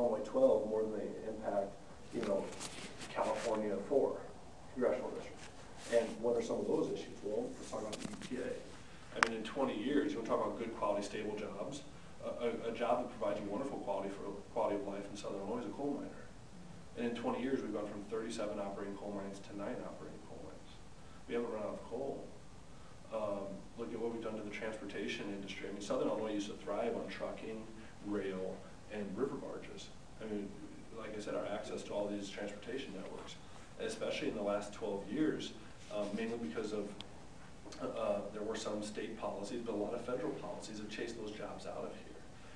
Illinois 12 more than they impact, you know, California 4 congressional districts. And what are some of those issues? Well, let's talk about the EPA. I mean, in 20 years, you'll talk about good quality, stable jobs. A job that provides you wonderful quality of life in Southern Illinois is a coal miner. And in 20 years, we've gone from 37 operating coal mines to 9 operating coal mines. We haven't run out of coal. Look at what we've done to the transportation industry. I mean, Southern Illinois used to thrive on trucking, rail, and river barges. I mean, like I said, our access to all these transportation networks, especially in the last 12 years, mainly because of there were some state policies, but a lot of federal policies have chased those jobs out of here.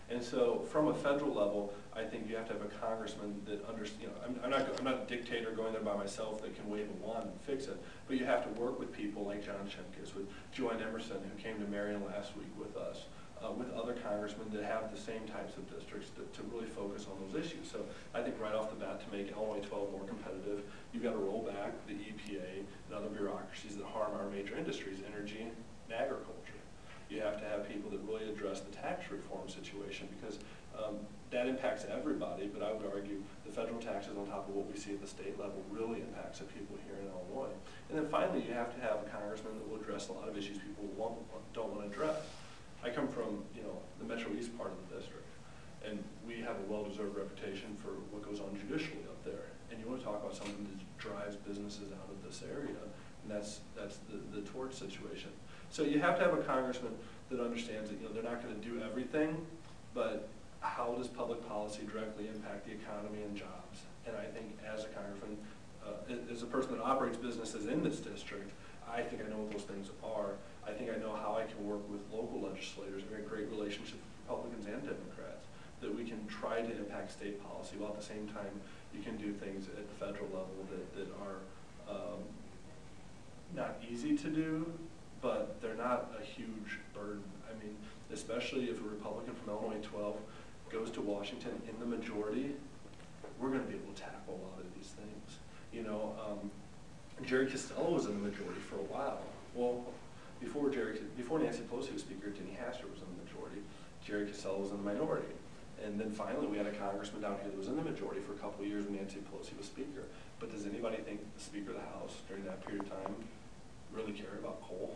And so, from a federal level, I think you have to have a congressman that understands. You know, I'm not a dictator going there by myself that can wave a wand and fix it. But you have to work with people like John Shimkus, with Joanne Emerson, who came to Marion last week with us, with other congressmen that have the same types of districts to really focus on those issues. So I think right off the bat, to make Illinois 12 more competitive, you've got to roll back the EPA and other bureaucracies that harm our major industries, energy and agriculture. You have to have people that really address the tax reform situation, because that impacts everybody, but I would argue the federal taxes on top of what we see at the state level really impacts the people here in Illinois. And then finally, you have to have a congressman that will address a lot of issues people don't want to address. I come from, you know, the Metro East part of the district, and we have a well-deserved reputation for what goes on judicially up there. And you want to talk about something that drives businesses out of this area, and that's the torch situation. So you have to have a congressman that understands that, you know, they're not going to do everything, but how does public policy directly impact the economy and jobs? And I think as a congressman, as a person that operates businesses in this district, I think I know what those things are. I think I know how I can work with local legislators. We have a great relationship with Republicans and Democrats, that we can try to impact state policy, while at the same time you can do things at the federal level that are not easy to do, but they're not a huge burden. I mean, especially if a Republican from Illinois 12 goes to Washington in the majority, we're going to be able to tackle a lot of these things. You know, Jerry Costello was in the majority for a while. Well, before Nancy Pelosi was Speaker, Denny Hastert was in the majority. Jerry Costello was in the minority. And then finally, we had a congressman down here that was in the majority for a couple of years when Nancy Pelosi was Speaker. But does anybody think the Speaker of the House during that period of time really care about coal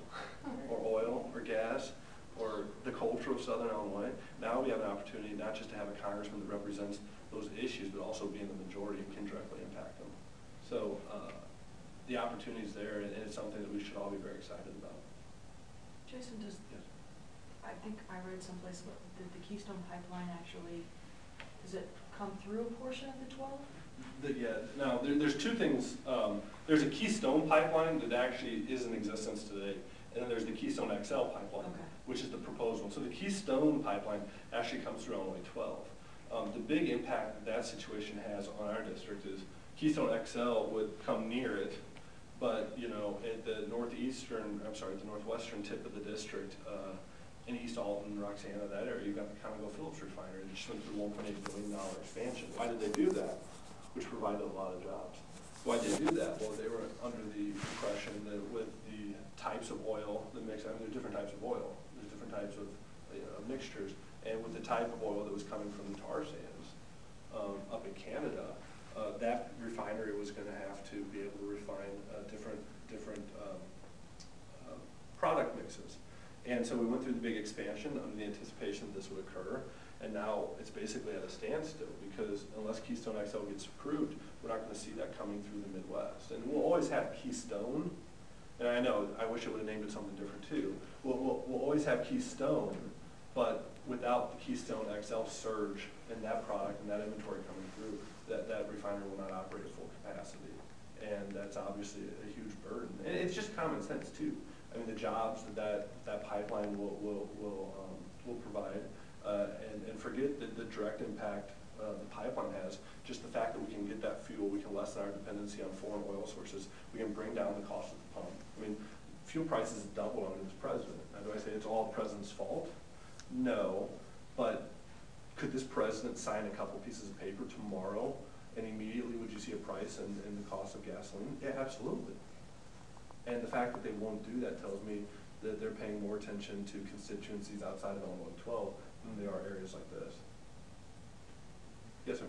or oil or gas or the culture of Southern Illinois? Now we have an opportunity not just to have a congressman that represents those issues, but also be in the majority and can directly impact them. So the opportunity is there, and it's something that we should all be very excited about. Jason, Yes. I think I read someplace, did the Keystone Pipeline actually, does it come through a portion of the 12? Yeah, now there's two things. There's a Keystone pipeline that actually is in existence today, and then there's the Keystone XL pipeline, okay, which is the proposed one. So the Keystone pipeline actually comes through Illinois 12. The big impact that situation has on our district is Keystone XL would come near it, but you know, at the northwestern tip of the district, in East Alton, Roxana, that area, you've got the ConocoPhillips refinery that just went through $1.8 billion expansion. Why did they do that? Which provided a lot of jobs. Why did they do that? Well, they were under the impression that with the types of oil that mix, I mean, there are different types of oil, there's different types of mixtures, and with the type of oil that was coming from the tar sands up in Canada, that refinery was going to have to be able to refine different product mixes. And so we went through the big expansion under the anticipation that this would occur, and now it's basically at a standstill, because unless Keystone XL gets approved, we're not going to see that coming through the Midwest. And we'll always have Keystone, and I know, I wish it would have named it something different too. We'll always have Keystone, but without the Keystone XL surge in that product and that inventory coming through, that refinery will not operate at full capacity. And that's obviously a huge burden. And it's just common sense too. I mean, the jobs that pipeline will provide, and forget the direct impact the pipeline has. Just the fact that we can get that fuel, we can lessen our dependency on foreign oil sources, we can bring down the cost of the pump. I mean, fuel prices doubled under this president. Now, do I say it's all the president's fault? No, but could this president sign a couple pieces of paper tomorrow, and immediately would you see a price in the cost of gasoline? Yeah, absolutely. And the fact that they won't do that tells me that they're paying more attention to constituencies outside of Illinois 12 than they are areas like this. Yes, sir.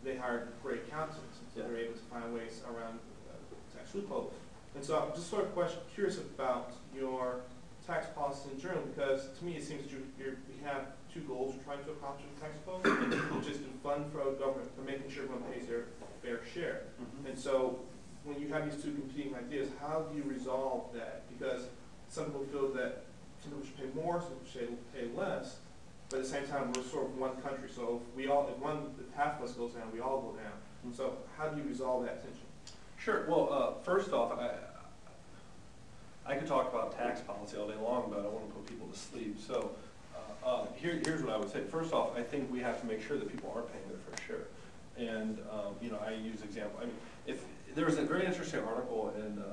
they hired great accountants, and so they're able to find ways around tax loophole. And so I'm just sort of curious about your tax policy in general, because to me it seems that we have two goals we're trying to accomplish with tax code, which is to fund for our government, for making sure everyone pays their fair share. And so when you have these two competing ideas, how do you resolve that? Because some people feel that some people should pay more, some people should pay less, but at the same time we're sort of one country. So if half of us goes down, we all go down. And so how do you resolve that tension? Sure. Well, first off, I could talk about tax policy all day long, but I don't want to put people to sleep. So here's what I would say. First off, I think we have to make sure that people are paying their fair share. And you know, I use example. I mean, if there was a very interesting article in,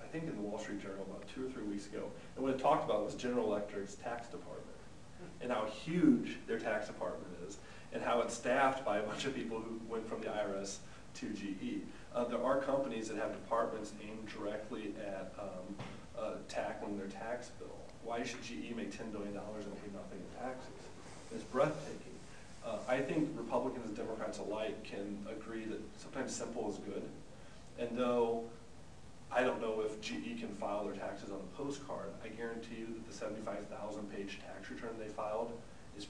I think in the Wall Street Journal about 2 or 3 weeks ago, and what it talked about was General Electric's tax department and how huge their tax department is, and how it's staffed by a bunch of people who went from the IRS to GE. There are companies that have departments aimed directly at tackling their tax bill. Why should GE make $10 billion and pay nothing in taxes? It's breathtaking. I think Republicans and Democrats alike can agree that sometimes simple is good. And though I don't know if GE can file their taxes on a postcard, I guarantee you that the 75,000-page tax return they filed is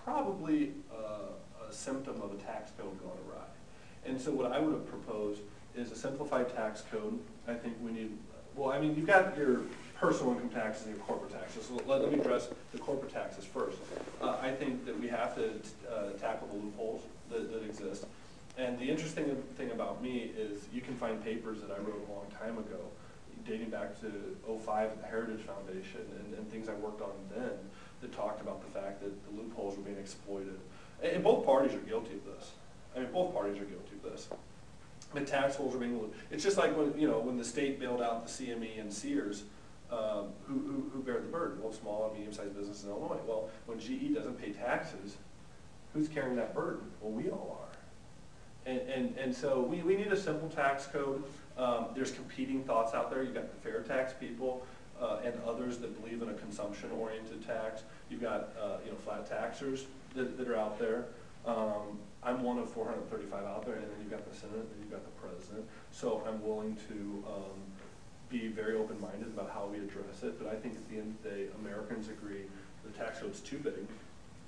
probably a symptom of a tax bill gone awry. And so what I would have proposed is a simplified tax code. I think we need, well, I mean, you've got your personal income taxes and your corporate taxes. So let me address the corporate taxes first. I think that we have to tackle the loopholes that exist. And the interesting thing about me is you can find papers that I wrote a long time ago, dating back to '05 at the Heritage Foundation, and things I worked on then that talked about the fact that the loopholes were being exploited. And both parties are guilty of this. I mean, both parties are guilty of this. The tax holes are being, it's just like when, you know, when the state bailed out the CME and Sears, who bear the burden? Well, small and medium-sized businesses in Illinois. Well, when GE doesn't pay taxes, who's carrying that burden? Well, we all are. And so we need a simple tax code. There's competing thoughts out there. You've got the fair tax people and others that believe in a consumption-oriented tax. You've got you know, flat taxers that are out there. I'm one of 435 out there, and then you've got the Senate, and you've got the President. So I'm willing to be very open-minded about how we address it. But I think at the end of the day, Americans agree the tax code's too big.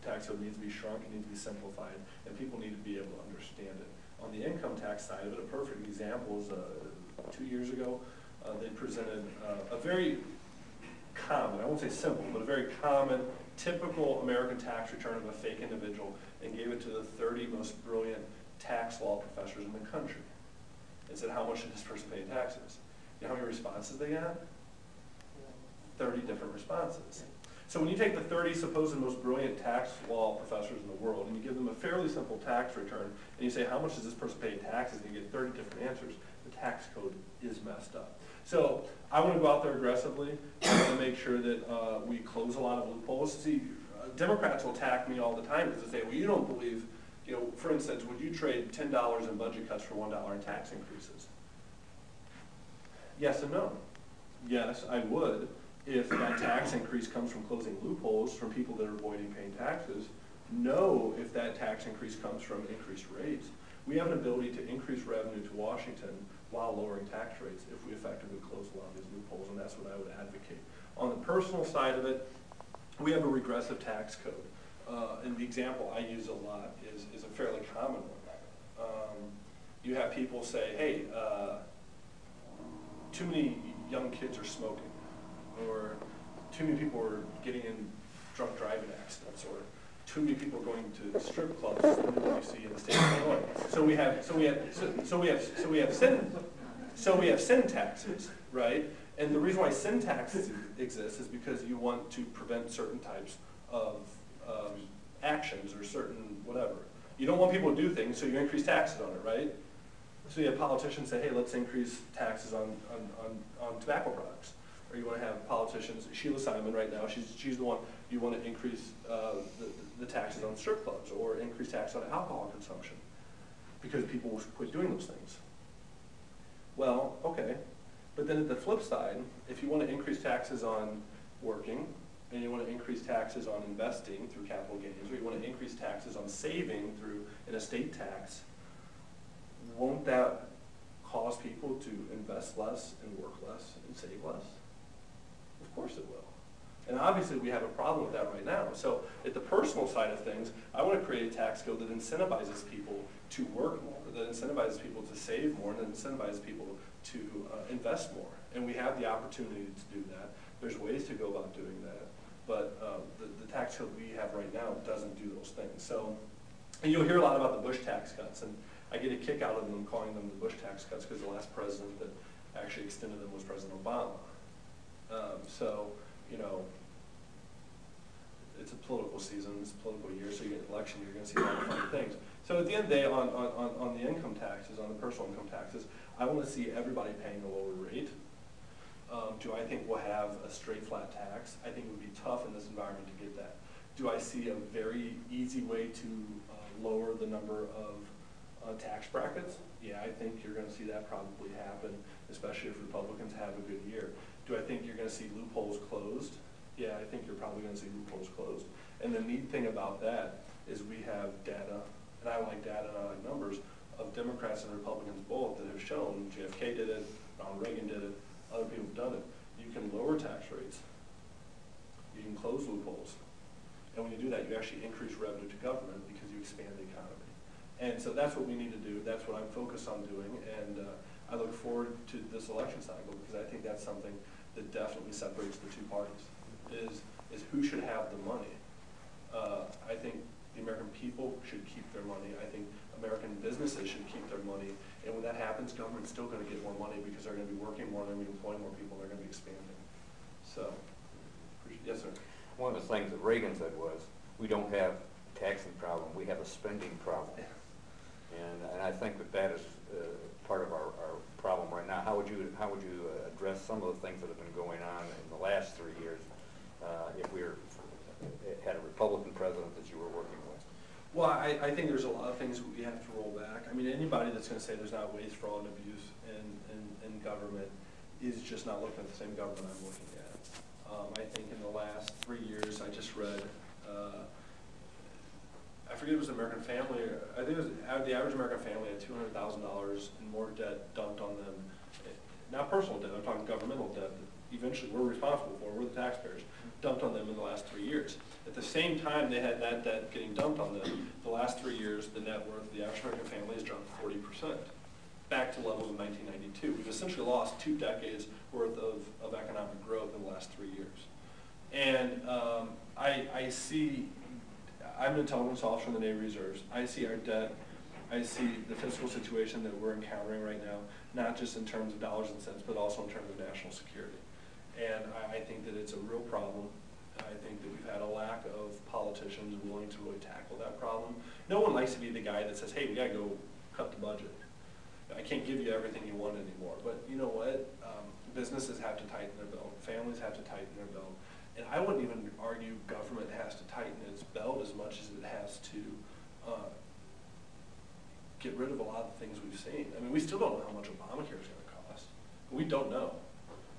The tax code needs to be shrunk, it needs to be simplified, and people need to be able to understand it. On the income tax side of it, a perfect example is 2 years ago, they presented a very common, I won't say simple, but a very common, typical American tax return of a fake individual, and gave it to the 30 most brilliant tax law professors in the country. And said, how much should this person pay in taxes? You know how many responses they got? 30 different responses. So when you take the 30 supposed most brilliant tax law professors in the world, and you give them a fairly simple tax return, and you say, how much does this person pay in taxes, and you get 30 different answers, the tax code is messed up. So I want to go out there aggressively. I want to make sure that we close a lot of loopholes. See, Democrats will attack me all the time because they say, well, you don't believe, you know, for instance, would you trade $10 in budget cuts for $1 in tax increases? Yes and no. Yes, I would, if that tax increase comes from closing loopholes from people that are avoiding paying taxes. No, if that tax increase comes from increased rates. We have an ability to increase revenue to Washington while lowering tax rates if we effectively close a lot of these loopholes, and that's what I would advocate. On the personal side of it, we have a regressive tax code. And the example I use a lot is a fairly common one. You have people say, hey, too many young kids are smoking, or too many people are getting in drunk driving accidents, or too many people are going to strip clubs that you see in the state of Illinois. So we have sin taxes, right? And the reason why sin taxes exist is because you want to prevent certain types of actions or certain whatever. You don't want people to do things, so you increase taxes on it, right? So you have politicians say, hey, let's increase taxes on tobacco products. Or you want to have politicians, Sheila Simon right now, she's the one, you want to increase the taxes on strip clubs or increase taxes on alcohol consumption because people will quit doing those things. Well, okay, but then at the flip side, if you want to increase taxes on working and you want to increase taxes on investing through capital gains, or you want to increase taxes on saving through an estate tax, won't that cause people to invest less and work less and save less? Of course it will. And obviously we have a problem with that right now. So at the personal side of things, I want to create a tax code that incentivizes people to work more, that incentivizes people to save more, and that incentivizes people to invest more. And we have the opportunity to do that. There's ways to go about doing that. But the tax code we have right now doesn't do those things. So, and you'll hear a lot about the Bush tax cuts, and I get a kick out of them calling them the Bush tax cuts because the last president that actually extended them was President Obama. So, you know, it's a political season, it's a political year, so you get an election, you're going to see a lot of fun things. So at the end of the day, on the income taxes, on the personal income taxes, I want to see everybody paying a lower rate. Do I think we'll have a straight flat tax? I think it would be tough in this environment to get that. Do I see a very easy way to lower the number of tax brackets? Yeah, I think you're going to see that probably happen, especially if Republicans have a good year. Do I think you're going to see loopholes closed? Yeah, I think you're probably going to see loopholes closed. And the neat thing about that is we have data, and I like data and I like numbers, of Democrats and Republicans both that have shown, JFK did it, Ronald Reagan did it, other people have done it. You can lower tax rates. You can close loopholes. And when you do that, you actually increase revenue to government because you expand the economy. And so that's what we need to do. That's what I'm focused on doing. And I look forward to this election cycle because I think that's something that definitely separates the two parties, is who should have the money. I think the American people should keep their money. I think American businesses should keep their money. And when that happens, government's still going to get more money because they're going to be working more, they're going to be employing more people, they're going to be expanding. So, yes, sir. One of the things that Reagan said was, we don't have a taxing problem, we have a spending problem. And I think that is part of our problem right now. How would you address some of the things that have been going on in the last 3 years if we had a Republican president that you were working with? Well, I think there's a lot of things we have to roll back. I mean, anybody that's going to say there's not waste, fraud, and abuse in government is just not looking at the same government I'm looking at. I think in the last 3 years, I just read, I forget it was American Family, I think it was the average American family had $200,000 in more debt dumped on them. Not personal debt, I'm talking governmental debt that eventually we're responsible for, we're the taxpayers, dumped on them in the last 3 years. At the same time they had that debt getting dumped on them, the last 3 years, the net worth of the average American family has dropped 40%, back to levels of 1992. We've essentially lost 2 decades worth of economic growth in the last 3 years. And I see, I'm an intelligence officer in the Navy Reserves. I see our debt, I see the fiscal situation that we're encountering right now, not just in terms of dollars and cents, but also in terms of national security. And I think that it's a real problem. I think that we've had a lack of politicians willing to really tackle that problem. No one likes to be the guy that says, hey, we gotta go cut the budget. I can't give you everything you want anymore. But you know what? Businesses have to tighten their belt. Families have to tighten their belt. And I wouldn't even argue government has to tighten its belt as much as it has to get rid of a lot of the things we've seen. I mean, we still don't know how much Obamacare is going to cost. We don't know.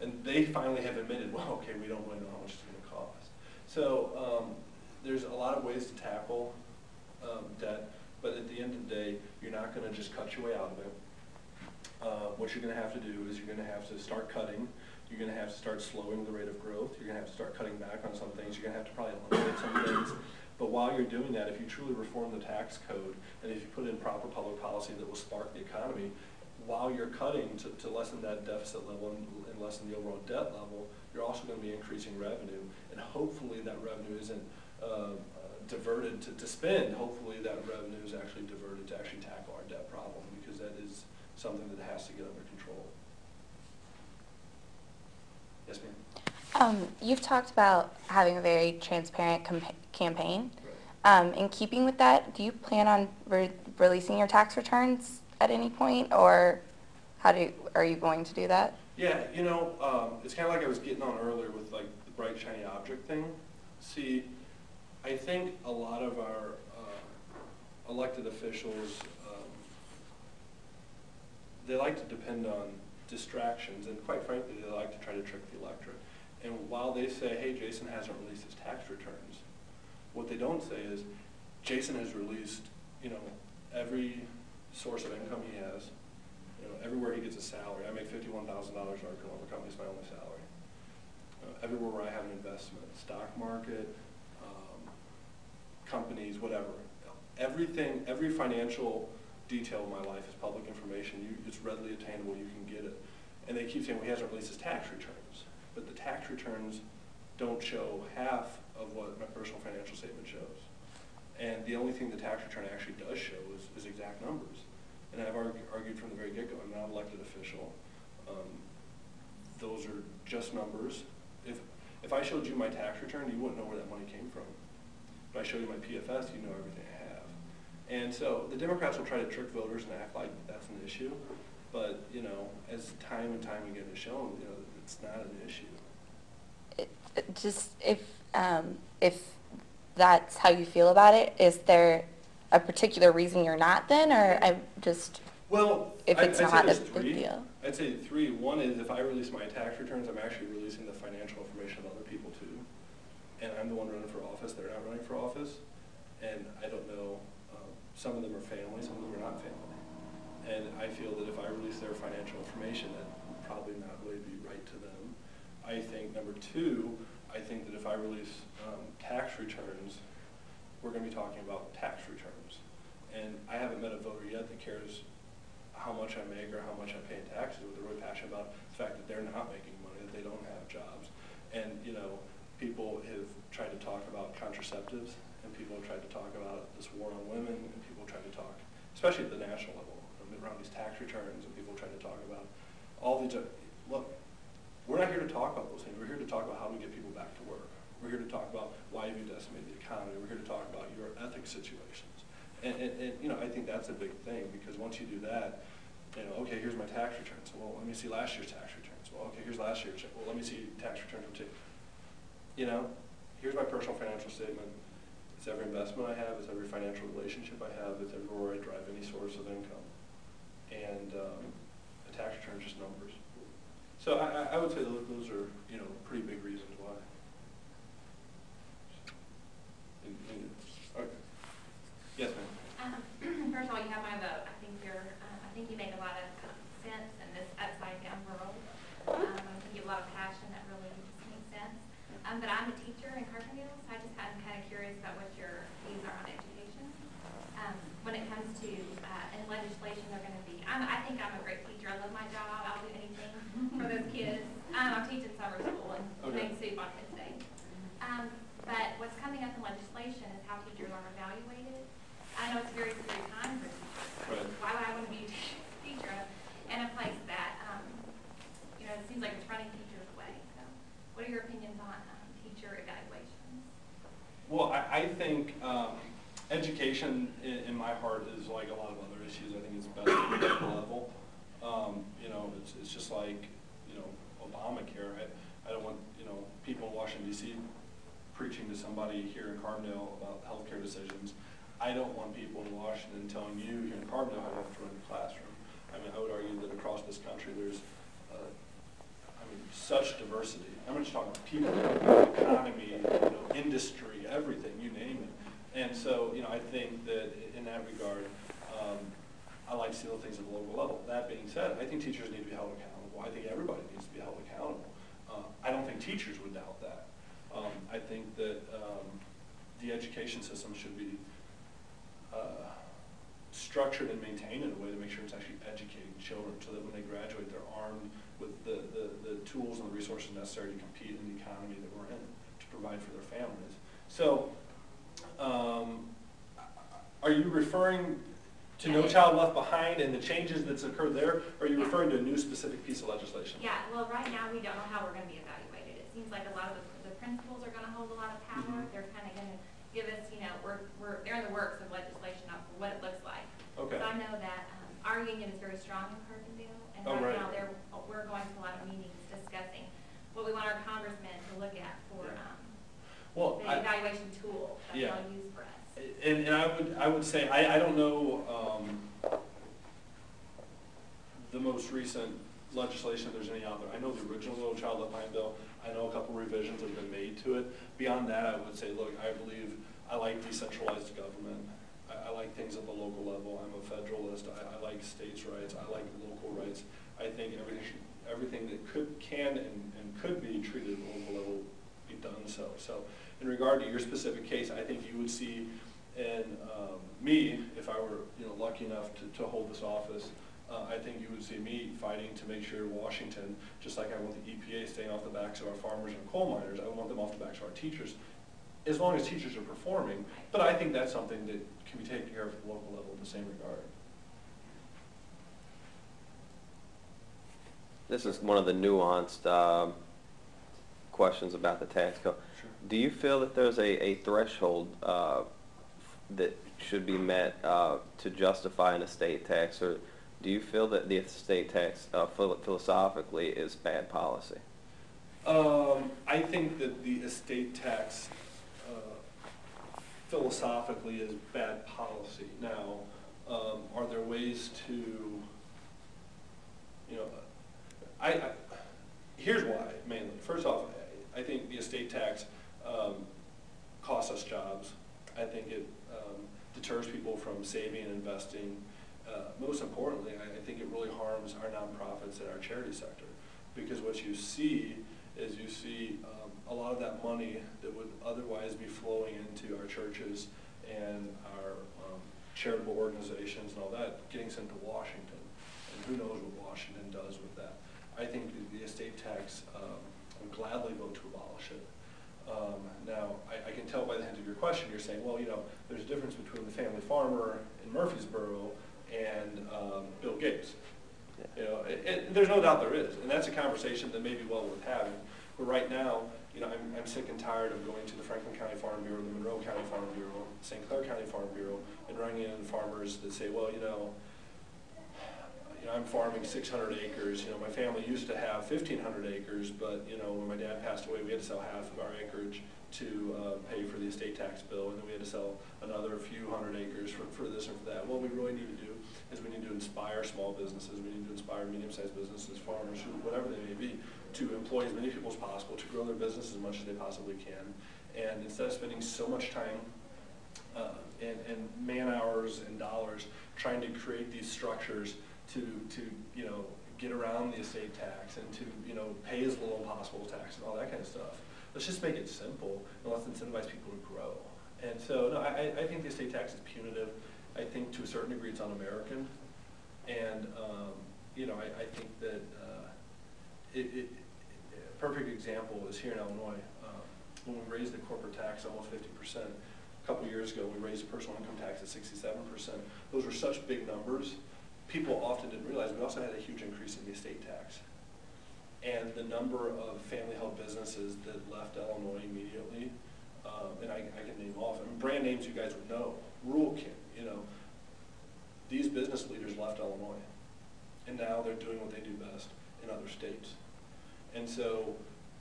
And they finally have admitted, well, okay, we don't really know how much it's going to cost. So there's a lot of ways to tackle debt, but at the end of the day, you're not going to just cut your way out of it. What you're going to have to do is you're going to have to start cutting. You're going to have to start slowing the rate of growth. You're going to have to start cutting back on some things. You're going to have to probably eliminate some things. But while you're doing that, if you truly reform the tax code, and if you put in proper public policy that will spark the economy, while you're cutting to lessen that deficit level and lessen the overall debt level, you're also going to be increasing revenue. And hopefully that revenue isn't diverted to spend. Hopefully that revenue is actually diverted to actually tackle our debt problem, because that is something that has to get under control. Yes, ma'am. You've talked about having a very transparent campaign. Right. In keeping with that, do you plan on releasing your tax returns at any point, or are you going to do that? Yeah, you know, it's kind of like I was getting on earlier with like the bright shiny object thing. See, I think a lot of our elected officials, they like to depend on distractions, and quite frankly, they like to try to trick the electorate. And while they say, hey, Jason hasn't released his tax returns, what they don't say is, Jason has released, you know, every source of income he has, you know, everywhere he gets a salary. I make $51,000 in our company, it's my only salary. Everywhere where I have an investment, stock market, companies, whatever. Everything, every financial detail of my life is public information. It's readily attainable, you can get it. And they keep saying, well, he hasn't released his tax returns. But the tax returns don't show half of what my personal financial statement shows. And the only thing the tax return actually does show is exact numbers. And I've argued from the very get-go, I'm not an elected official. Those are just numbers. If I showed you my tax return, you wouldn't know where that money came from. If I show you my PFS, you know everything I have. And so the Democrats will try to trick voters and act like that's an issue. But, you know, as time and time again is shown, you know, it's not an issue. Just if that's how you feel about it, is there a particular reason you're not then, or I'm just, Well, if it's I'd not say a there's big three. deal? I'd say three. One is if I release my tax returns, I'm actually releasing the financial information of other people too. And I'm the one running for office, they're not running for office. And I don't know, some of them are family, some of them are not family. And I feel that if I release their financial information, that would probably not really be right to them. I think number two, I think that if I release tax returns, we're going to be talking about tax returns. And I haven't met a voter yet that cares how much I make or how much I pay in taxes. What they're really passionate about the fact that they're not making money, that they don't have jobs. And, you know, people have tried to talk about contraceptives, and people have tried to talk about this war on women, and people have tried to talk, especially at the national level, around these tax returns, and people try to talk about all these. Look, we're not here to talk about those things. We're here to talk about how we get people back to work. We're here to talk about why you decimate the economy. We're here to talk about your ethics situations. And you know, I think that's a big thing, because once you do that, you know, okay, here's my tax returns. Well, let me see last year's tax returns. Well, okay, here's last year's. Well, let me see tax returns from two. You know, here's my personal financial statement. It's every investment I have. It's every financial relationship I have. It's everywhere I drive any source of income. And a tax return is just numbers. So I would say those are, you know, pretty big reasons why. Okay. Yes, ma'am. First of all, you have my vote. I think you make a lot of sense in this upside down world. I think you have a lot of passion that really makes sense. But I'm a teacher in Carbondale, so I'm kind of curious about what your views are on education. When it comes to in legislation, they're going to be. I think I'm a great teacher. I love my job. I'll do anything for those kids. I'm teaching summer school and making soup on Kids Day. But what's coming up in legislation is how teachers are evaluated. I know it's a very scary time for teachers. Right. Why would I want to be a teacher in a place that, you know, it seems like it's running teachers away? So, what are your opinions on teacher evaluations? Well, I think education in my heart is like a lot of other issues. I think it's best at the local level. You know, it's just like, you know, Obamacare. I don't want, you know, people in Washington, D.C. preaching to somebody here in Carbondale about healthcare decisions. I don't want people in Washington telling you here in Carbondale how to have to run your classroom. I mean, I would argue that across this country there's, such diversity. I'm not just talking about people, economy, you know, industry, everything, you name it. And so, you know, I think that in that regard, I like to see those things at the local level. That being said, I think teachers need to be held accountable. I think everybody needs to be held accountable. I don't think teachers would doubt that. I think that the education system should be structured and maintained in a way to make sure it's actually educating children so that when they graduate, they're armed with the tools and the resources necessary to compete in the economy that we're in, to provide for their families. So, are you referring to No Child Left Behind and the changes that's occurred there, or are you referring to a new specific piece of legislation? Yeah, well, right now we don't know how we're going to be evaluated. It seems like a lot of the principals are going to hold a lot of power. Mm-hmm. They're kind of going to give us, you know, they're in the works of legislation of what it looks like. Okay. So I know that our union is very strong in Carbondale, and right now we're going to a lot of meetings discussing what we want our congressmen to look at for Well, the evaluation tool that they'll use for us. And I would say I don't know the most recent legislation, if there's any out there. I know the original No Child Left Behind bill. I know a couple revisions have been made to it. Beyond that, I would say, look, I like decentralized government. I like things at the local level. I'm a federalist. I like states' rights. I like local rights. I think everything that can and could be treated at the local level be done so. So in regard to your specific case, I think you would see in me, if I were lucky enough to hold this office, I think you would see me fighting to make sure Washington, just like I want the EPA staying off the backs of our farmers and coal miners, I want them off the backs of our teachers, as long as teachers are performing. But I think that's something that can be taken care of at the local level in the same regard. This is one of the nuanced questions about the tax code. Sure. Do you feel that there's a threshold that should be met to justify an estate tax, or do you feel that the estate tax philosophically is bad policy? I think that the estate tax philosophically is bad policy. Now, are there ways to, here's why, mainly. First off, I think the estate tax costs us jobs. I think it deters people from saving and investing. Most importantly, I think it really harms our nonprofits and our charity sector, because what you see is a lot of that money that would otherwise be flowing into our churches and our charitable organizations and all that getting sent to Washington, and who knows what Washington does with that. I think the estate tax, I would gladly vote to abolish it. Now, I can tell by the hint of your question, you're saying, well, there's a difference between the family farmer in Murfreesboro and Bill Gates. There's no doubt there is, and that's a conversation that may be well worth having. But right now, I'm sick and tired of going to the Franklin County Farm Bureau, the Monroe County Farm Bureau, St. Clair County Farm Bureau, and running into farmers that say, well, I'm farming 600 acres. My family used to have 1,500 acres, but when my dad passed away, we had to sell half of our acreage to pay for the estate tax bill, and then we had to sell another few hundred acres for this and for that. What we really need to do is we need to inspire small businesses. We need to inspire medium-sized businesses, farmers, whatever they may be, to employ as many people as possible, to grow their business as much as they possibly can. And instead of spending so much time and man hours and dollars trying to create these structures to get around the estate tax and to pay as little as possible tax and all that kind of stuff, let's just make it simple and let's incentivize people to grow. And so, no, I think the estate tax is punitive. I think to a certain degree it's un-American. And, I think that a perfect example is here in Illinois. When we raised the corporate tax almost 50%, a couple years ago we raised the personal income tax at 67%. Those were such big numbers. People often didn't realize we also had a huge increase in the estate tax. And the number of family-held businesses that left Illinois immediately, and I can name off, brand names you guys would know, Rural King, these business leaders left Illinois. And now they're doing what they do best in other states. And so,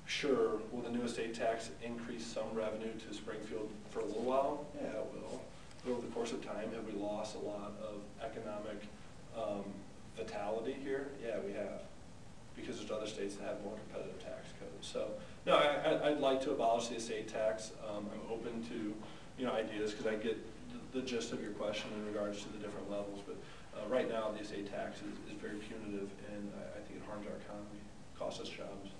sure, will the new estate tax increase some revenue to Springfield for a little while? Yeah, it will. But over the course of time, have we lost a lot of economic vitality here? Yeah, we have, because there's other states that have more competitive tax codes. So, no, I'd like to abolish the estate tax. I'm open to, ideas, because I get the gist of your question in regards to the different levels. But right now, the estate tax is very punitive, and I think it harms our economy, costs us jobs.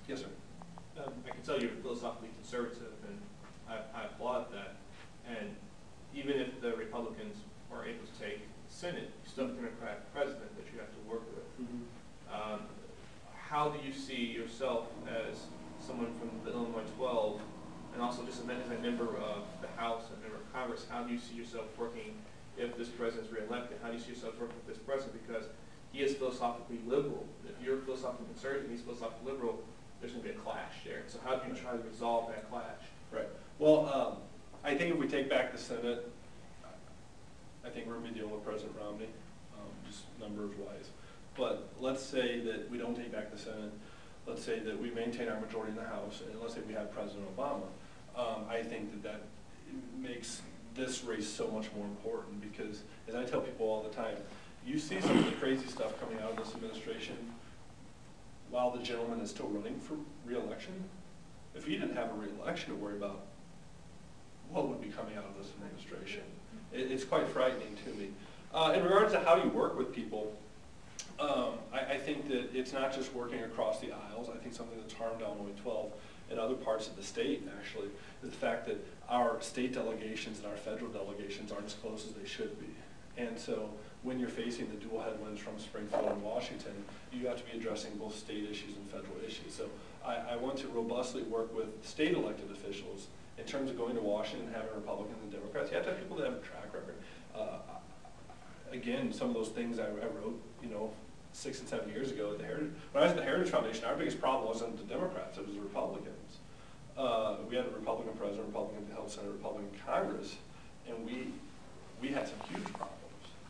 Yes, sir. I can tell you're philosophically conservative, and I applaud that. And even if the Republicans are able to take the Senate, you still have a Democratic president that you have to work with. Mm-hmm. How do you see yourself as someone from the Illinois 12, and also just as a member of the House and member of Congress? How do you see yourself working if this president is reelected? How do you see yourself working with this president? Because he is philosophically liberal. If you're philosophically conservative and he's philosophically liberal, there's going to be a clash there. So how do you try to resolve that clash? Right. Well, I think if we take back the Senate, I think we're going to be dealing with President Romney, just numbers wise. But let's say that we don't take back the Senate. Let's say that we maintain our majority in the House, and let's say we have President Obama. I think that makes this race so much more important, because as I tell people all the time, you see some of the crazy stuff coming out of this administration while the gentleman is still running for re-election. If he didn't have a re-election to worry about, what would be coming out of this administration? It's quite frightening to me. In regards to how you work with people, I think that it's not just working across the aisles. I think something that's harmed Illinois 12 and other parts of the state, actually, is the fact that our state delegations and our federal delegations aren't as close as they should be. And so when you're facing the dual headwinds from Springfield and Washington, you have to be addressing both state issues and federal issues. So I want to robustly work with state elected officials in terms of going to Washington and having Republicans and Democrats. You have to have people that have a track record. Again, some of those things I wrote, 6 and 7 years ago at the Heritage. When I was at the Heritage Foundation, our biggest problem wasn't the Democrats, it was the Republicans. We had a Republican president, Republican House Senate, Republican Congress, and we had some huge problems.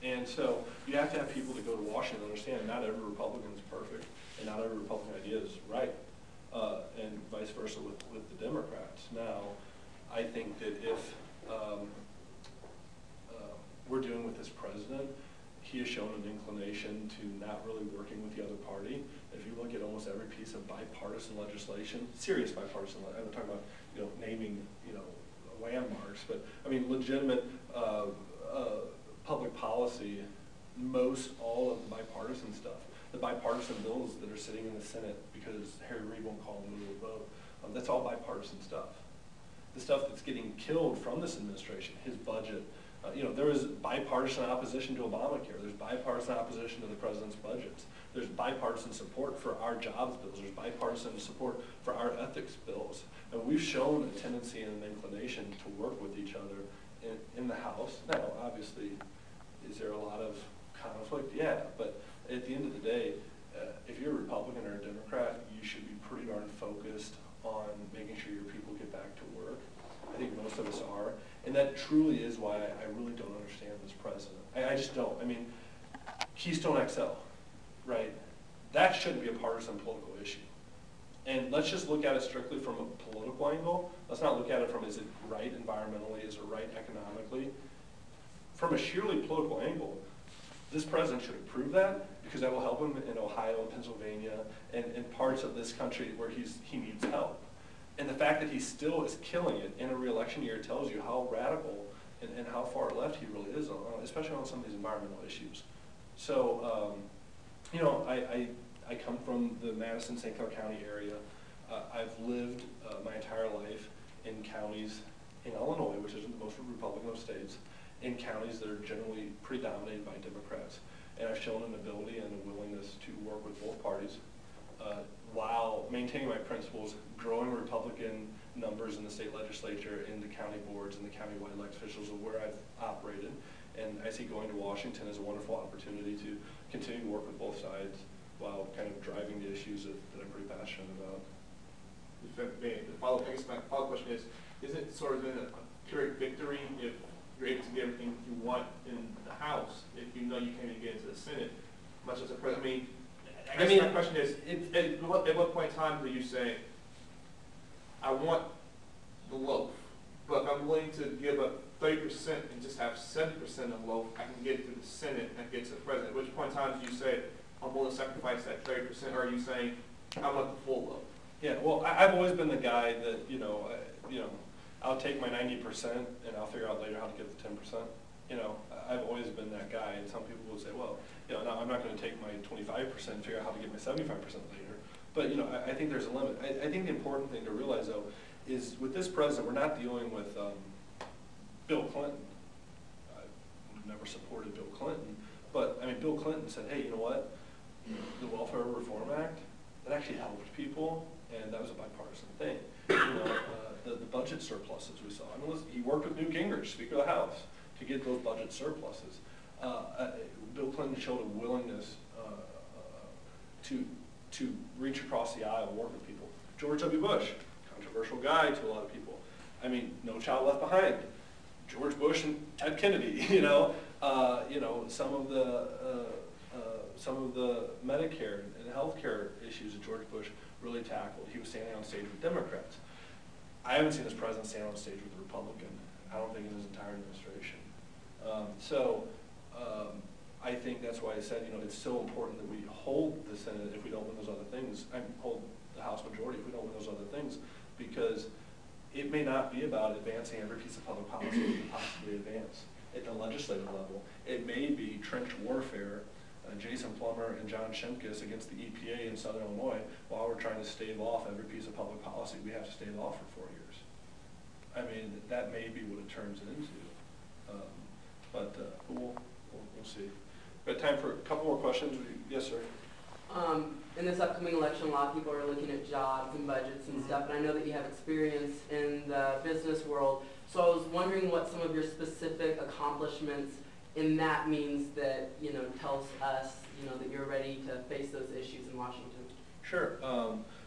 And so you have to have people that go to Washington and understand not every Republican is perfect, and not every Republican idea is right, and vice versa with the Democrats. Now, I think that if we're dealing with this president, he has shown an inclination to not really working with the other party. If you look at almost every piece of bipartisan legislation, serious bipartisan, I'm talking about naming landmarks, but I mean legitimate public policy, most all of the bipartisan stuff, the bipartisan bills that are sitting in the Senate because Harry Reid won't call them to a vote, that's all bipartisan stuff. The stuff that's getting killed from this administration, his budget, there was bipartisan opposition to Obamacare. There's bipartisan opposition to the president's budgets. There's bipartisan support for our jobs bills. There's bipartisan support for our ethics bills. And we've shown a tendency and an inclination to work with each other in the House. Now, obviously, is there a lot of conflict? Yeah, but at the end of the day, if you're a Republican or a Democrat, you should be pretty darn focused on making sure your people get back to work. I think most of us are. And that truly is why I really don't understand this president. I just don't. I mean, Keystone XL, right? That shouldn't be a partisan political issue. And let's just look at it strictly from a political angle. Let's not look at it from, is it right environmentally, is it right economically? From a sheerly political angle, this president should approve that, because that will help him in Ohio and Pennsylvania and parts of this country where he needs help. And the fact that he still is killing it in a re-election year tells you how radical and how far left he really is, especially on some of these environmental issues. So, I come from the Madison-St. Clair County area. I've lived my entire life in counties in Illinois, which isn't the most Republican of states, in counties that are generally predominated by Democrats. And I've shown an ability and a willingness to work with both parties while maintaining my principles, growing Republican numbers in the state legislature, in the county boards, and the county-wide elected officials of where I've operated. And I see going to Washington as a wonderful opportunity to continue to work with both sides while kind of driving the issues that I'm pretty passionate about. The follow-up question is it sort of a pyrrhic victory if you're able to get everything you want in the House, if you know you can't even get into the Senate, much as a president? I guess my question is, at what point in time do you say, I want the loaf, but if I'm willing to give up 30% and just have 70% of the loaf, I can get it to the Senate and get to the president? At which point in time do you say, I'm willing to sacrifice that 30%, or are you saying, I want the full loaf? Yeah, well, I've always been the guy that, I'll take my 90% and I'll figure out later how to get the 10%. I've always been that guy, and some people will say, well, no, I'm not going to take my 25% and figure out how to get my 75% later. But, I think there's a limit. I think the important thing to realize, though, is with this president, we're not dealing with Bill Clinton. I've never supported Bill Clinton, but, Bill Clinton said, hey, you know what? The Welfare Reform Act, that actually helped people, and that was a bipartisan thing. The budget surpluses we saw. Listen, he worked with Newt Gingrich, Speaker of the House, to get those budget surpluses. Bill Clinton showed a willingness to reach across the aisle and work with people. George W. Bush, controversial guy to a lot of people. No Child Left Behind. George Bush and Ted Kennedy. Some of the Medicare and health care issues that George Bush really tackled. He was standing on stage with Democrats. I haven't seen this president stand on stage with a Republican. I don't think in his entire administration. I think that's why I said, you know, it's so important that we hold the Senate if we don't win those other things, and hold the House majority if we don't win those other things, because it may not be about advancing every piece of public policy we can possibly advance at the legislative level. It may be trench warfare, Jason Plummer and John Shimkus against the EPA in Southern Illinois, while we're trying to stave off every piece of public policy we have to stave off for 4 years. I mean, that may be what it turns into, but we'll see. Got time for a couple more questions? Yes, sir. In this upcoming election, a lot of people are looking at jobs and budgets and stuff, and I know that you have experience in the business world. So I was wondering what some of your specific accomplishments in that means that, you know, tells us, you know, that you're ready to face those issues in Washington. Sure.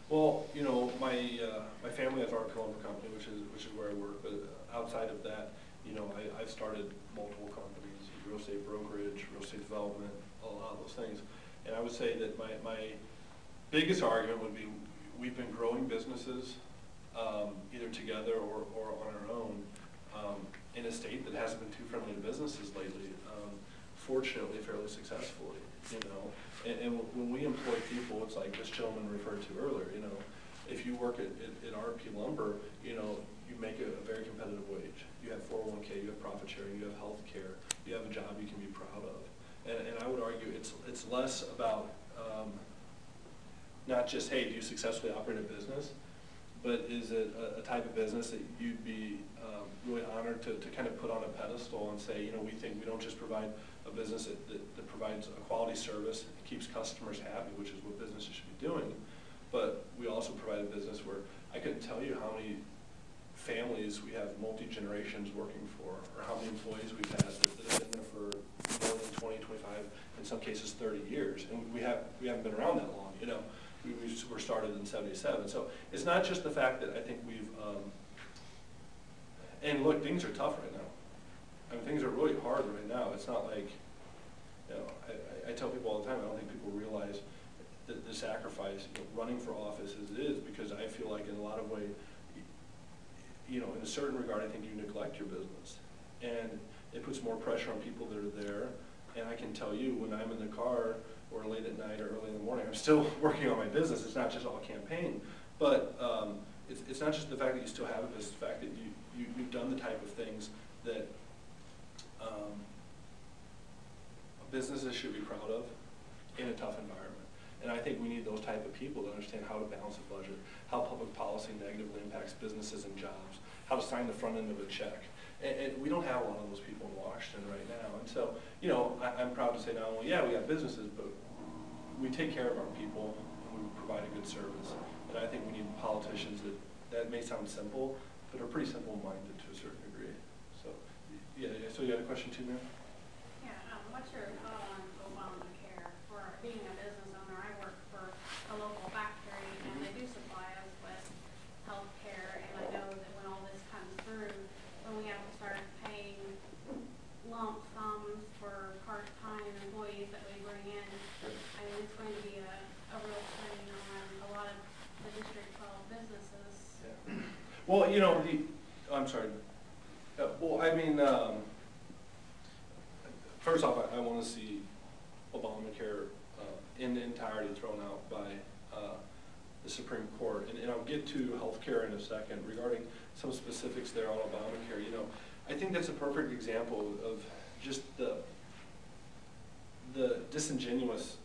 Well, you know, my family has Art Lumber Company, which is where I work. But outside of that, you know, I've started multiple companies: real estate brokerage, real estate development, a lot of those things. And I would say that my biggest argument would be we've been growing businesses either together or on our own in a state that hasn't been too friendly to businesses lately. Fortunately, fairly successfully, you know. And when we employ people, it's like this gentleman referred to earlier, you know, if you work at RP Lumber, you know, you make a very competitive wage. You have 401k, you have profit sharing, you have health care, you have a job you can be proud of. And I would argue it's less about not just, hey, do you successfully operate a business, but is it a type of business that you'd be really honored to kind of put on a pedestal and say, you know, we think we don't just provide a business that provides a quality service and keeps customers happy, which is what businesses should be doing, but we also provide a business where I couldn't tell you how many families we have multi-generations working for, or how many employees we've had that have been there for more than 20, 25, in some cases 30 years, and we haven't been around that long, you know. We were started in '77, so it's not just the fact that I think we've, and look, things are tough right now. I mean, things are really hard right now. It's not like, you know, I tell people all the time, I don't think people realize the sacrifice, you know, running for office as it is, because I feel like in a lot of ways, you know, in a certain regard, I think you neglect your business. And it puts more pressure on people that are there. And I can tell you, when I'm in the car or late at night or early in the morning, I'm still working on my business. It's not just all campaign. But it's not just the fact that you still have it, it's the fact that you've done the type of things that businesses should be proud of in a tough environment. And I think we need those type of people to understand how to balance a budget, how public policy negatively impacts businesses and jobs, how to sign the front end of a check. And we don't have a lot of those people in Washington right now. And so, you know, I'm proud to say not only, yeah, we got businesses, but we take care of our people and we provide a good service. And I think we need politicians that may sound simple, but are pretty simple-minded to a certain degree. So, yeah, so you had a question too, ma'am? Yeah, what's your thought on Obamacare? For being a business owner, I work for a local factory, and they do supply us with health care, and I know that when all this comes through, then we have to start paying lump sums for part-time employees that we bring in. I mean, it's going to be a real strain on a lot of the District 12 businesses. Yeah. Well, you know, I'm sorry. Well, I mean, first off, I want to see Obamacare in entirety thrown out by the Supreme Court. And I'll get to health care in a second regarding some specifics there on Obamacare. You know, I think that's a perfect example of just the disingenuous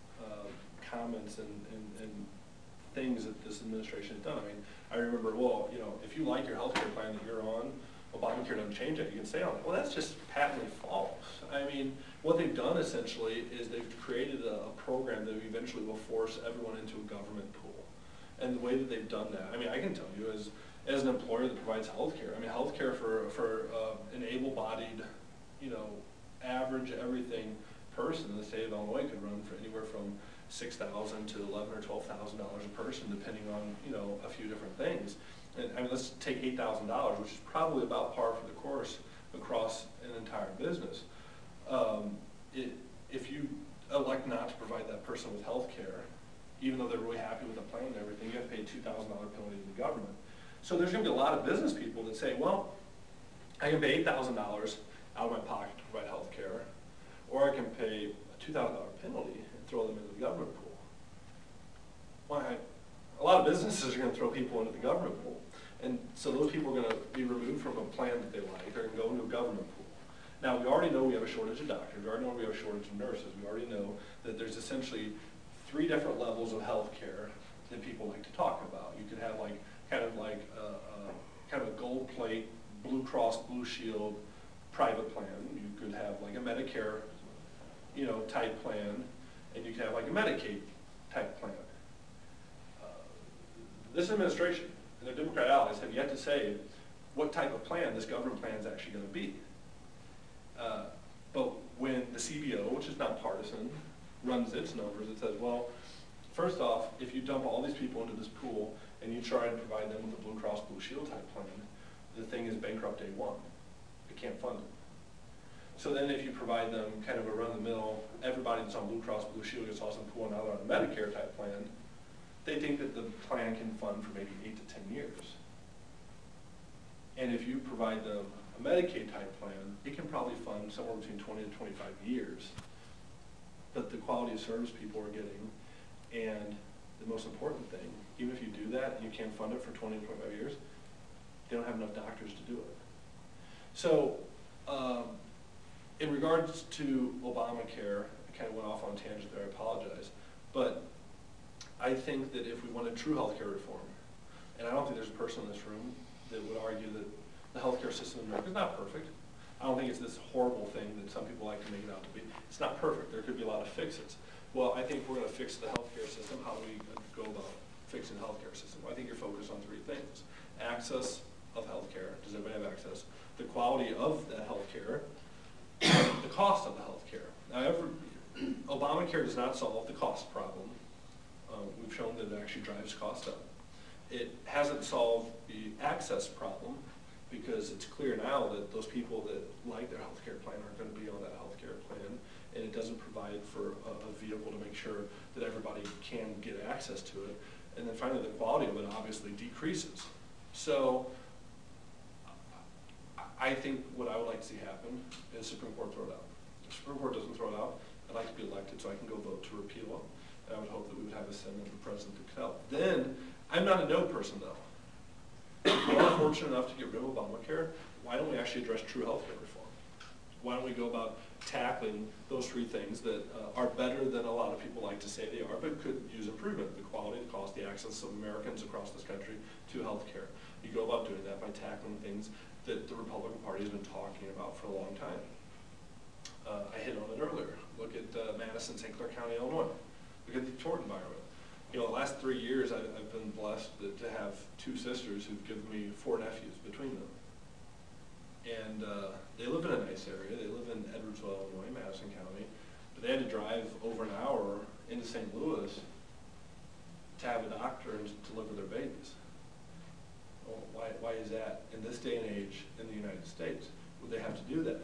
comments and things that this administration has done. I mean, I remember, well, you know, if you like your health care plan that you're on, Obamacare doesn't change it, you can stay on it. Well, that's just patently false. I mean, what they've done essentially is they've created a program that eventually will force everyone into a government pool. And the way that they've done that, I mean, I can tell you as an employer that provides health care, I mean, health care for an able-bodied, you know, average everything person in the state of Illinois could run for anywhere from $6,000 to $11,000 or $12,000 a person, depending on, you know, a few different things. And I mean, let's take $8,000, which is probably about par for the course across an entire business. If you elect not to provide that person with health care, even though they're really happy with the plan and everything, you have to pay a $2,000 penalty to the government. So there's going to be a lot of business people that say, well, I can pay $8,000 out of my pocket to provide health care, or I can pay a $2,000 penalty and throw them into the government pool. Why? A lot of businesses are going to throw people into the government pool. And so those people are going to be removed from a plan that they like. They're going to go into a government pool. Now, we already know we have a shortage of doctors. We already know we have a shortage of nurses. We already know that there's essentially 3 different levels of health care that people like to talk about. You could have like kind of a gold plate, Blue Cross Blue Shield private plan. You could have like a Medicare, type plan, and you could have like a Medicaid type plan. This administration and their Democrat allies have yet to say what type of plan this government plan is actually going to be. But when the CBO, which is not partisan, runs its numbers, it says, well, first off, if you dump all these people into this pool and you try and provide them with a Blue Cross Blue Shield type plan, the thing is bankrupt day one. It can't fund it. So then if you provide them kind of a run-of-the-mill, everybody that's on Blue Cross Blue Shield gets tossed in the pool, now they're on a Medicare type plan, they think that the plan can fund for maybe 8 to 10 years. And if you provide them a Medicaid type plan, it can probably fund somewhere between 20 to 25 years. But the quality of service people are getting, and the most important thing, even if you do that, you can't fund it for 20 to 25 years, they don't have enough doctors to do it. So, in regards to Obamacare, I kind of went off on a tangent there, I apologize, but I think that if we wanted true healthcare reform, and I don't think there's a person in this room that would argue that the healthcare system in America is not perfect. I don't think it's this horrible thing that some people like to make it out to be. It's not perfect. There could be a lot of fixes. Well, I think if we're going to fix the healthcare system, how do we go about fixing the healthcare system? Well, I think you're focused on 3 things. Access of healthcare. Does everybody have access? The quality of that healthcare, the cost of the healthcare. Now, Obamacare does not solve the cost problem. We've shown that it actually drives cost up. It hasn't solved the access problem because it's clear now that those people that like their healthcare plan aren't going to be on that healthcare plan, and it doesn't provide for a vehicle to make sure that everybody can get access to it. And then finally, the quality of it obviously decreases. So I think what I would like to see happen is the Supreme Court throw it out. If the Supreme Court doesn't throw it out, I'd like to be elected so I can go vote to repeal it. And I would hope that we would have a Senate and the President to help. Then, I'm not a no person though. If we're fortunate enough to get rid of Obamacare, why don't we actually address true health care reform? Why don't we go about tackling those 3 things that are better than a lot of people like to say they are, but could use improvement: the quality, the cost, the access of Americans across this country to health care. You go about doing that by tackling things that the Republican Party has been talking about for a long time. I hit on it earlier. Look at Madison, St. Clair County, Illinois. Look at the tort environment. The last 3 years I've been blessed to have 2 sisters who've given me 4 nephews between them. And they live in a nice area. They live in Edwardsville, Illinois, Madison County. But they had to drive over an hour into St. Louis to have a doctor and to deliver their babies. Well, why is that? In this day and age in the United States, would they have to do that?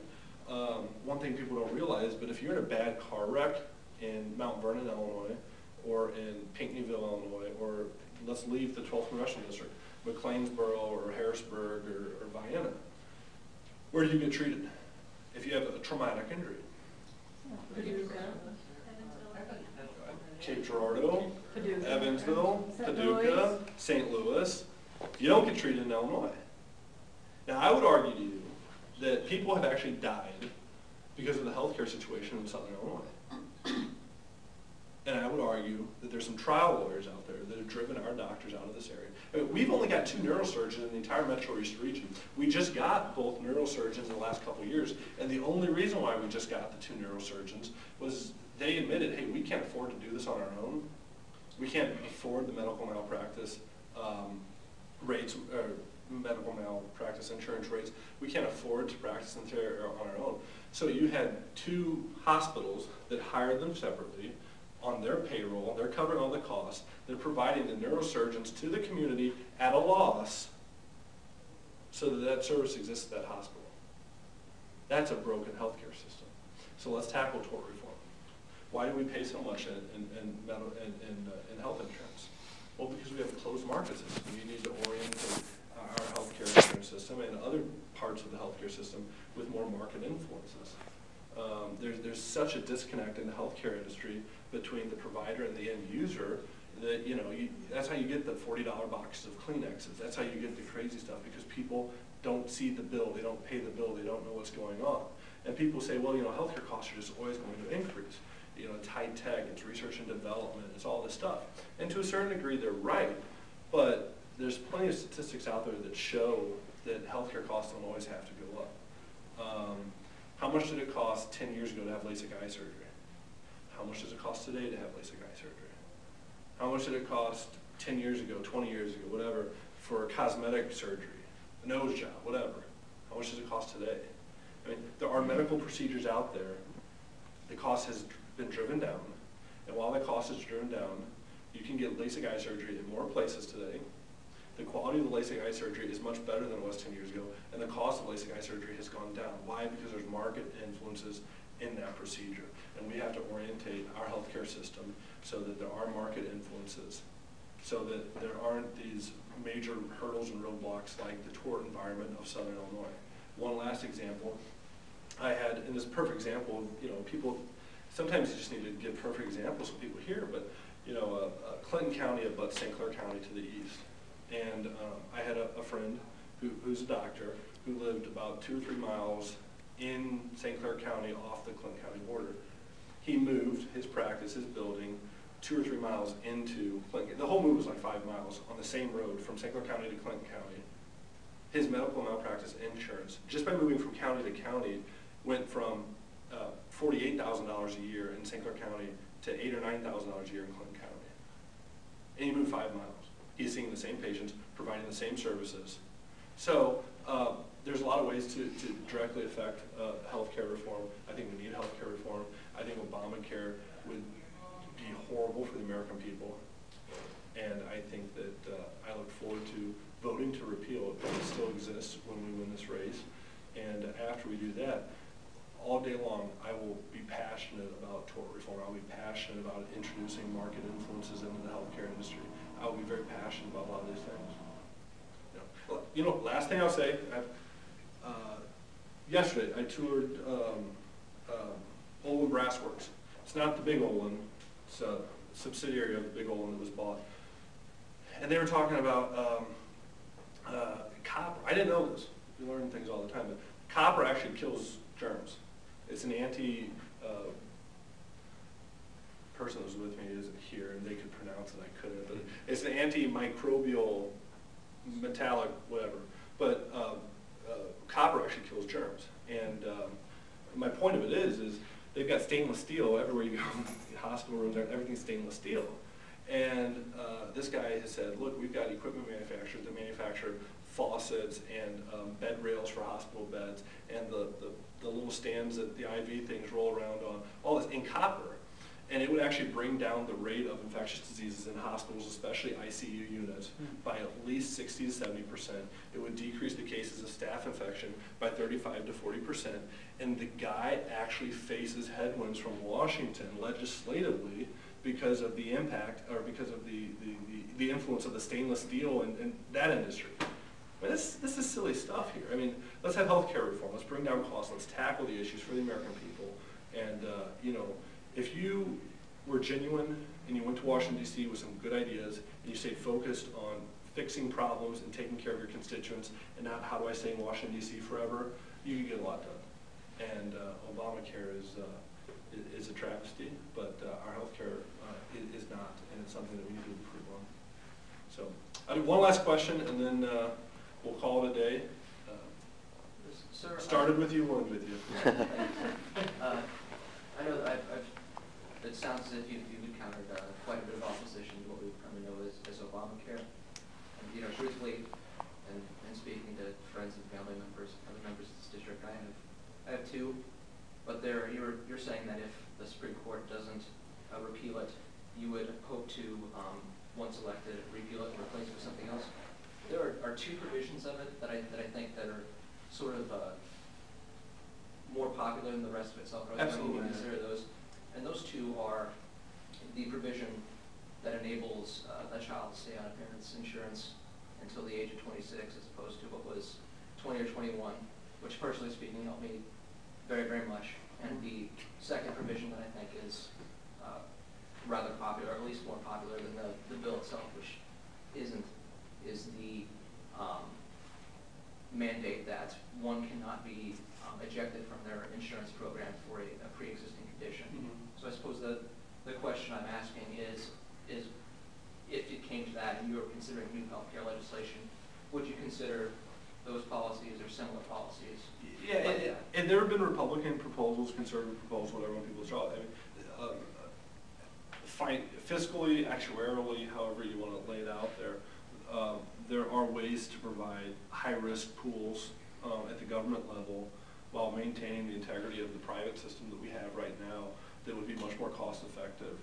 One thing people don't realize, but if you're in a bad car wreck in Mount Vernon, Illinois, or in Pinckneyville, Illinois, or let's leave the 12th Congressional District, McLeansboro or Harrisburg or Vienna, where do you get treated if you have a traumatic injury? Cape Girardeau, Evansville, Paducah, St. Louis. You don't get treated in Illinois. Now, I would argue to you that people have actually died because of the healthcare situation in Southern Illinois. And I would argue that there's some trial lawyers out there that have driven our doctors out of this area. I mean, we've only got 2 neurosurgeons in the entire Metro East region. We just got both neurosurgeons in the last couple of years, and the only reason why we just got the 2 neurosurgeons was they admitted, hey, we can't afford to do this on our own. We can't afford the medical malpractice rates, or medical malpractice insurance rates. We can't afford to practice in this area on our own. So you had 2 hospitals that hired them separately on their payroll. They're covering all the costs. They're providing the neurosurgeons to the community at a loss so that service exists at that hospital. That's a broken healthcare system. So let's tackle tort reform. Why do we pay so much in health insurance? Well, because we have a closed market system. You need to orient our healthcare insurance system and other parts of the healthcare system with more market influences. There's such a disconnect in the healthcare industry between the provider and the end user that, that's how you get the $40 boxes of Kleenexes. That's how you get the crazy stuff, because people don't see the bill, they don't pay the bill, they don't know what's going on. And people say, well, healthcare costs are just always going to increase. It's high tech, it's research and development, it's all this stuff. And to a certain degree, they're right, but there's plenty of statistics out there that show that healthcare costs don't always have to go up. How much did it cost 10 years ago to have LASIK eye surgery? How much does it cost today to have LASIK eye surgery? How much did it cost 10 years ago, 20 years ago, whatever, for cosmetic surgery, a nose job, whatever? How much does it cost today? I mean, there are medical procedures out there. The cost has been driven down, and while the cost is driven down, you can get LASIK eye surgery in more places today. The quality of the LASIK eye surgery is much better than it was 10 years ago, and the cost of LASIK eye surgery has gone down. Why? Because there's market influences in that procedure, and we have to orientate our healthcare system so that there are market influences, so that there aren't these major hurdles and roadblocks like the tort environment of Southern Illinois. One last example I had, and this perfect example of, people, sometimes you just need to give perfect examples so people hear, but Clinton County abuts St. Clair County to the east. And I had a friend who's a doctor who lived about 2 or 3 miles in St. Clair County off the Clinton County border. He moved his practice, his building, 2 or 3 miles into Clinton. The whole move was like 5 miles on the same road from St. Clair County to Clinton County. His medical malpractice insurance, just by moving from county to county, went from $48,000 a year in St. Clair County to $8,000 or $9,000 a year in Clinton County. And he moved 5 miles. He's seeing the same patients, providing the same services. So there's a lot of ways to directly affect healthcare reform. I think we need healthcare reform. I think Obamacare would be horrible for the American people. And I think that I look forward to voting to repeal it, but it still exists when we win this race. And after we do that, all day long, I will be passionate about tort reform. I'll be passionate about introducing market influences into the healthcare industry. I will be very passionate about a lot of these things. Last thing I'll say, yesterday I toured Olin Brassworks. It's not the big Olin, it's a subsidiary of the big Olin that was bought. And they were talking about copper. I didn't know this. You learn things all the time, but copper actually kills germs. It's an person who was with me isn't here, and they could pronounce it, I couldn't, but it's an antimicrobial metallic whatever. But copper actually kills germs. And my point of it is they've got stainless steel everywhere you go. Hospital rooms, everything's stainless steel. And this guy has said, look, we've got equipment manufacturers that manufacture faucets and bed rails for hospital beds, and the little stands that the IV things roll around on, all this in copper. And it would actually bring down the rate of infectious diseases in hospitals, especially ICU units, by at least 60 to 70%. It would decrease the cases of staph infection by 35 to 40%. And the guy actually faces headwinds from Washington legislatively because of the impact, or because of the influence of the stainless steel in that industry. I mean, this is silly stuff here. I mean, let's have healthcare reform. Let's bring down costs. Let's tackle the issues for the American people. And if you were genuine and you went to Washington, D.C. with some good ideas, and you stayed focused on fixing problems and taking care of your constituents, and not how do I stay in Washington, D.C. forever, you could get a lot done. And Obamacare is a travesty, but our healthcare is not, and it's something that we need to improve on. So I do one last question, and then we'll call it a day. Sir, started with you, will end with you. I know that it sounds as if you've encountered quite a bit of opposition to what we probably know as Obamacare. And, truthfully, and speaking to friends and family members, other members of this district, I have two. But you're saying that if the Supreme Court doesn't repeal it, you would hope to, once elected, repeal it and replace it with something else. There are two provisions of it that I think that are sort of more popular than the rest of it. So I was going to consider those. And those two are the provision that enables a child to stay on a parent's insurance until the age of 26 as opposed to what was 20 or 21, which personally speaking helped me very, very much. And the second provision that I think is rather popular, or at least more popular than the bill itself, which isn't, is the mandate that one cannot be ejected from their insurance program for a pre-existing condition. So I suppose the question I'm asking is if it came to that and you were considering new healthcare legislation, would you consider those policies or similar policies? Yeah, like that? and there have been Republican proposals, conservative proposals, whatever when people draw. Fiscally, actuarially, however you want to lay it out there, there are ways to provide high-risk pools at the government level while maintaining the integrity of the private system that we have right now that would be much more cost-effective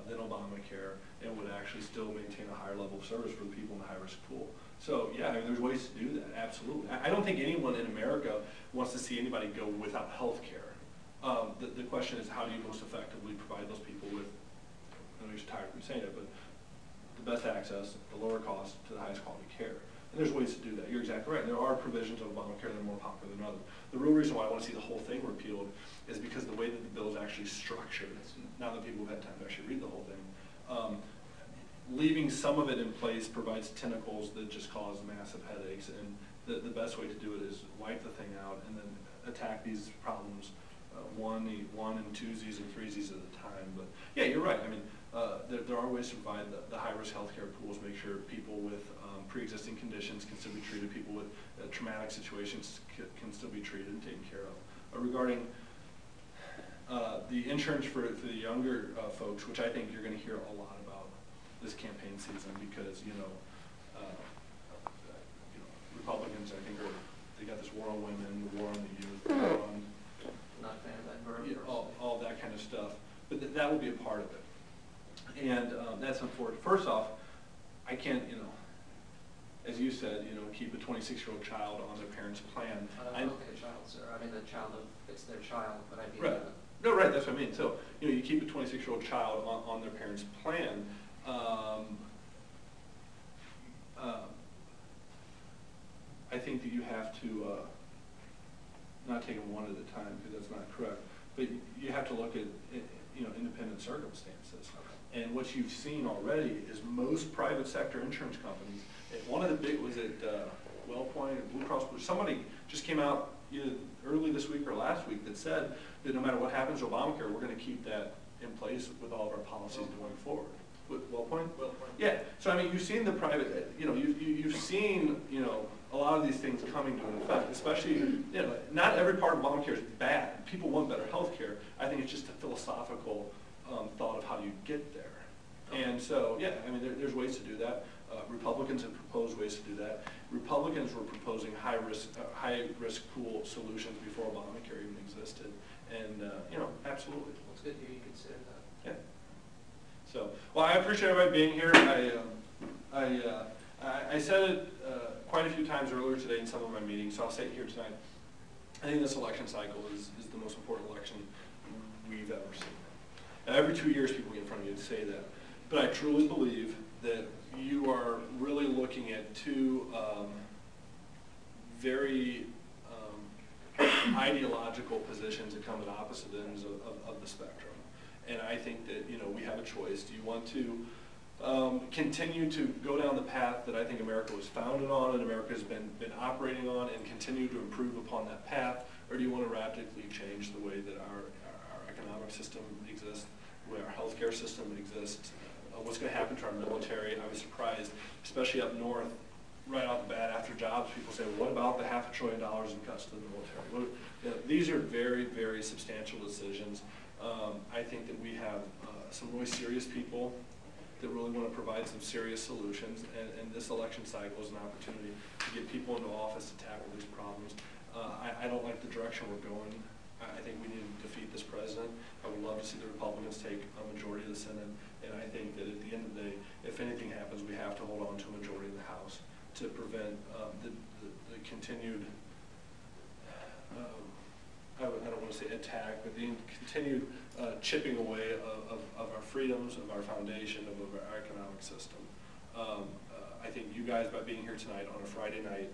than Obamacare and would actually still maintain a higher level of service for the people in the high-risk pool. So yeah, I mean, there's ways to do that, absolutely. I don't think anyone in America wants to see anybody go without health care. The question is, how do you most effectively provide those people with, I know you're tired of me saying it, but the best access, the lower cost, to the highest quality care. And there's ways to do that. You're exactly right. There are provisions of Obamacare that are more popular than others. The real reason why I want to see the whole thing repealed is because the way that the bill is actually structured, now that people have had time to actually read the whole thing, leaving some of it in place provides tentacles that just cause massive headaches. And the best way to do it is wipe the thing out and then attack these problems one and twosies and threesies at a time. But yeah, you're right. I mean, there are ways to provide the high-risk healthcare pools, make sure people with pre-existing conditions can still be treated, people with traumatic situations can still be treated and taken care of. Regarding the insurance for the younger folks, which I think you're going to hear a lot about this campaign season, because Republicans, I think, they got this war on women, the war on the youth, the war on Not a fan of that verb. all that kind of stuff. But that will be a part of it. And that's unfortunate. First off, I can't, as you said, keep a 26-year-old child on their parents' plan. I don't think a child, sir. I mean, it's their child, but I mean. Right. No, right, that's what I mean. So, you keep a 26-year-old child on their parents' plan. I think that you have to, not take them one at a time, because that's not correct, but you have to look at, independent circumstances. Okay. And what you've seen already is most private sector insurance companies, one of the big, was it WellPoint, Blue Cross Blue, somebody just came out either early this week or last week that said that no matter what happens to Obamacare, we're going to keep that in place with all of our policies going forward. With WellPoint? Yeah. So I mean, you've seen the private, you've seen, a lot of these things coming to an effect, especially, not every part of Obamacare is bad. People want better health care. I think it's just a philosophical thought of how do you get there. And so, yeah, I mean, there's ways to do that. Republicans have proposed ways to do that. Republicans were proposing high-risk pool solutions before Obamacare even existed. And, absolutely. Well, it's good to hear you consider that. Yeah. So, well, I appreciate everybody being here. I said it quite a few times earlier today in some of my meetings, so I'll say it here tonight. I think this election cycle is the most important election we've ever seen. Now, every 2 years people get in front of you and say that, but I truly believe that you are really looking at two very ideological positions that come at opposite ends of the spectrum. And I think that, we have a choice. Do you want to continue to go down the path that I think America was founded on and America has been operating on and continue to improve upon that path? Or do you want to radically change the way that our economic system exists, the way our healthcare system exists? What's going to happen to our military? I was surprised, especially up north, right off the bat after jobs, people say, well, what about the $500 billion in cuts to the military? These are very, very substantial decisions. I think that we have some really serious people that really want to provide some serious solutions, and this election cycle is an opportunity to get people into office to tackle these problems. I don't like the direction we're going. I think we need to defeat this president. I would love to see the Republicans take a majority of the Senate, and I think that at the end of the day, if anything happens, we have to hold on to a majority in the House to prevent the continued, I don't want to say attack, but the continued chipping away of our freedoms, of our foundation, of our economic system. I think you guys, by being here tonight on a Friday night,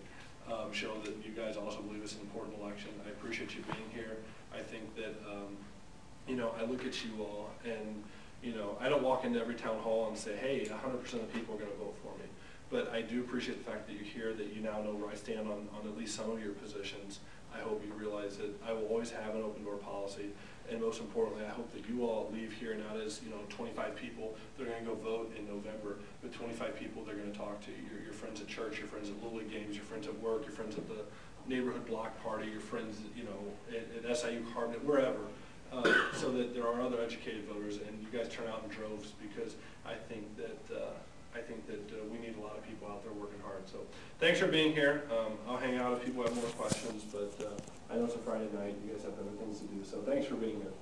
show that you guys also believe it's an important election. I appreciate you being here. I think that, you know, I look at you all and, you know, I don't walk into every town hall and say, hey, 100% of the people are going to vote for me. But I do appreciate the fact that you're here, that you now know where I stand on at least some of your positions. I hope you realize that I will always have an open door policy. And most importantly, I hope that you all leave here not as, you know, 25 people that are going to go vote in November, but 25 people they're going to talk to. Your friends at church, your friends at Little League games, your friends at work, your friends at the neighborhood block party, your friends, you know, at SIU Carbonate, wherever, so that there are other educated voters, and you guys turn out in droves, because I think that we need a lot of people out there working hard. So thanks for being here. I'll hang out if people have more questions, but I know it's a Friday night. You guys have other things to do, so thanks for being here.